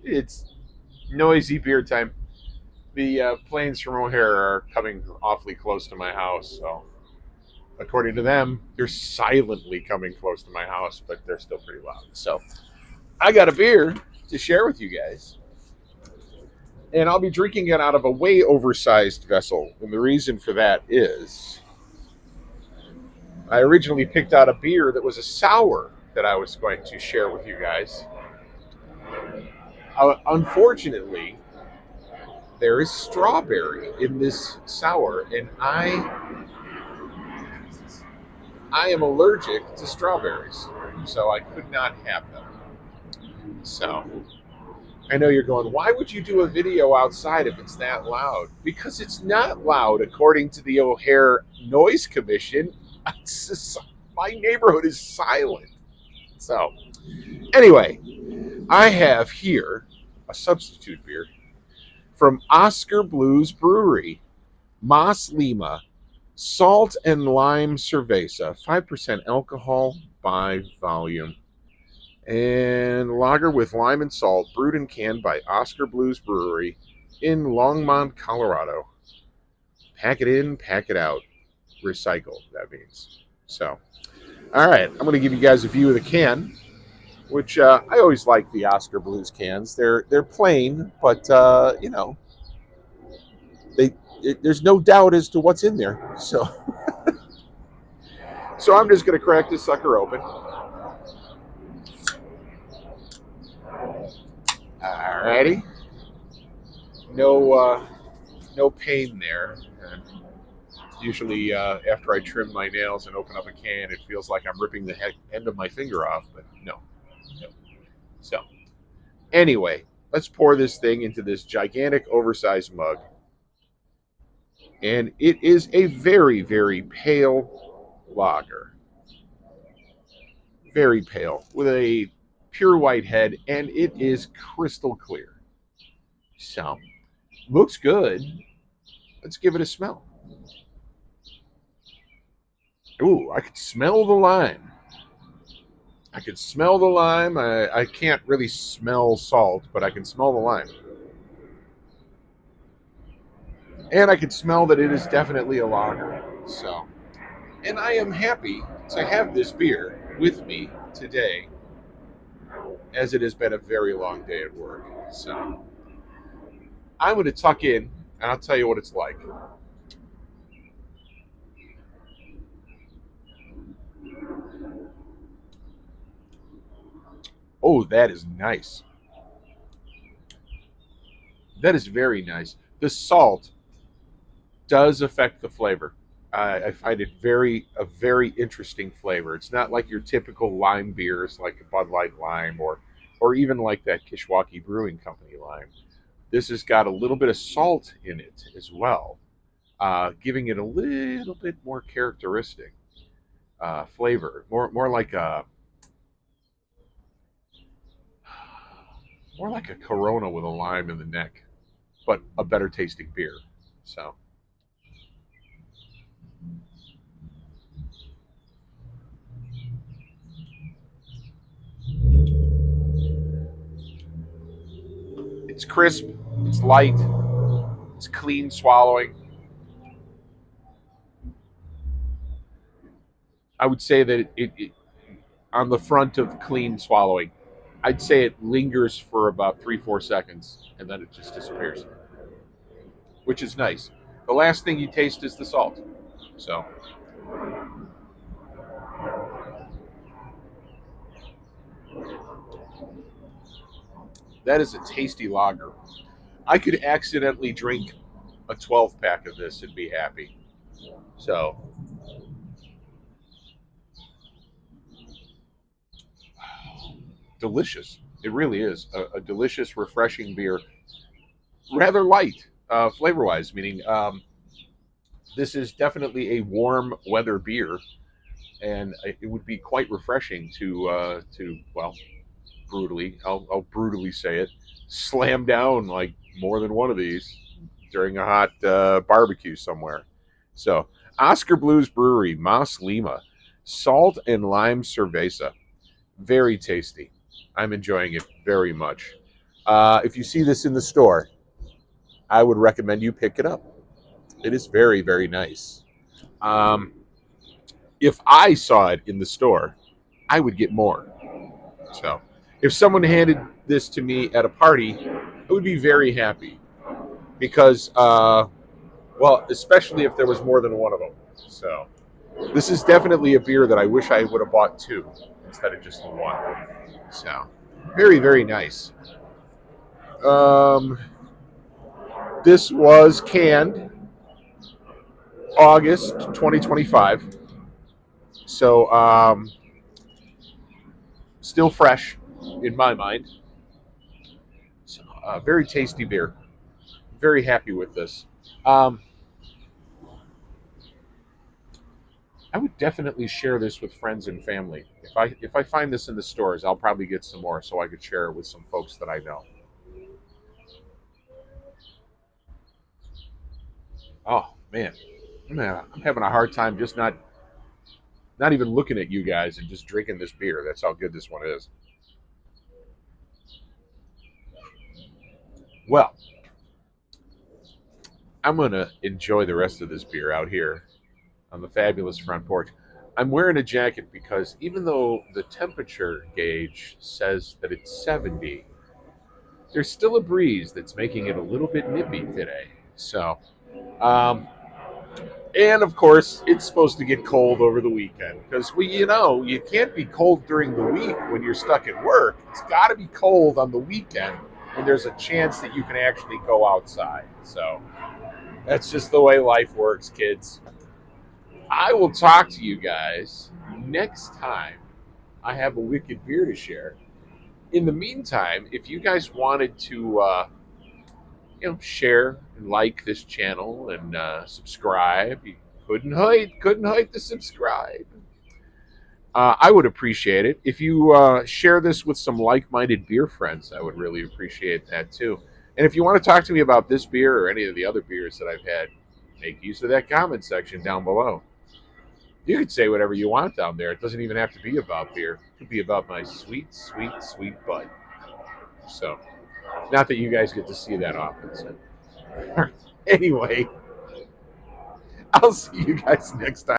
It's noisy beer time. The planes from O'Hare are coming awfully close to my house, so according to them, they're silently coming close to my house, but they're still pretty loud. So I got a beer to share with you guys, and I'll be drinking it out of a way oversized vessel. And the reason for that is I originally picked out a beer that was a sour that I was going to share with you guys. Unfortunately, there is strawberry in this sour, and I am allergic to strawberries, so I could not have them. So I know you're going, why would you do a video outside if it's that loud? Because it's not loud, according to the O'Hare Noise Commission. My neighborhood is silent. So, anyway, I have here a substitute beer from Oskar Blues Brewery, Lima, salt and lime cerveza, 5% alcohol by volume. And lager with lime and salt, brewed and canned by Oskar Blues Brewery in Longmont, Colorado. Pack it in, pack it out. Recycle, that means. So, all right, I'm going to give you guys a view of the can, which I always like the Oskar Blues cans. They're plain, but there's no doubt as to what's in there. So I'm just going to crack this sucker open. Alrighty. No pain there. And usually, after I trim my nails and open up a can, it feels like I'm ripping the end of my finger off, but no. So, anyway, let's pour this thing into this gigantic, oversized mug. And it is a very, very pale lager. Very pale, with a pure white head, and it is crystal clear. So, looks good. Let's give it a smell. Ooh, I could smell the lime. I can't really smell salt, but I can smell the lime. And I can smell that it is definitely a lager. So, and I am happy to have this beer with me today, as it has been a very long day at work. So, I'm going to tuck in, and I'll tell you what it's like. Oh, that is nice. That is very nice. The salt does affect the flavor. I find it a very interesting flavor. It's not like your typical lime beers, like a Bud Light lime, or even like that Kishwaukee Brewing Company lime. This has got a little bit of salt in it as well, giving it a little bit more characteristic flavor, more like a Corona with a lime in the neck, but a better tasting beer. So. It's crisp, it's light, it's clean swallowing. I would say that it on the front of clean swallowing, I'd say it lingers for about 3-4 seconds and then it just disappears, which is nice. The last thing you taste is the salt. So that is a tasty lager. I could accidentally drink a 12 pack of this and be happy. So delicious. It really is a delicious, refreshing beer. Rather light, flavor wise, meaning this is definitely a warm weather beer, and it would be quite refreshing to well, I'll brutally say it, slam down like more than one of these during a hot barbecue somewhere. So, Oskar Blues Brewery, Lima, salt and lime cerveza, very tasty. I'm enjoying it very much. If you see this in the store, I would recommend you pick it up. It is very, very nice. Um, if I saw it in the store, I would get more. So, if someone handed this to me at a party, I would be very happy because, well, especially if there was more than one of them. So, this is definitely a beer that I wish I would have bought two instead of just the one. So, very, very nice. Um, this was canned August 2025. So, still fresh in my mind. So, very tasty beer. Very happy with this. Um, I would definitely share this with friends and family. If I find this in the stores, I'll probably get some more so I could share it with some folks that I know. Oh man, I'm having a hard time just not even looking at you guys and just drinking this beer. That's how good this one is. Well, I'm gonna enjoy the rest of this beer out here on the fabulous front porch. I'm wearing a jacket because even though the temperature gauge says that it's 70, there's still a breeze that's making it a little bit nippy today. So, um, and of course, it's supposed to get cold over the weekend because you can't be cold during the week when you're stuck at work. It's got to be cold on the weekend when there's a chance that you can actually go outside. So that's just the way life works, kids. I will talk to you guys next time I have a wicked beer to share. In the meantime, if you guys wanted to, share and like this channel and subscribe, you couldn't hurt to subscribe. I would appreciate it if you share this with some like-minded beer friends. I would really appreciate that too. And if you want to talk to me about this beer or any of the other beers that I've had, make use of that comment section down below. You could say whatever you want down there. It doesn't even have to be about beer. It could be about my sweet, sweet, sweet bud. So, not that you guys get to see that often. So. Anyway, I'll see you guys next time.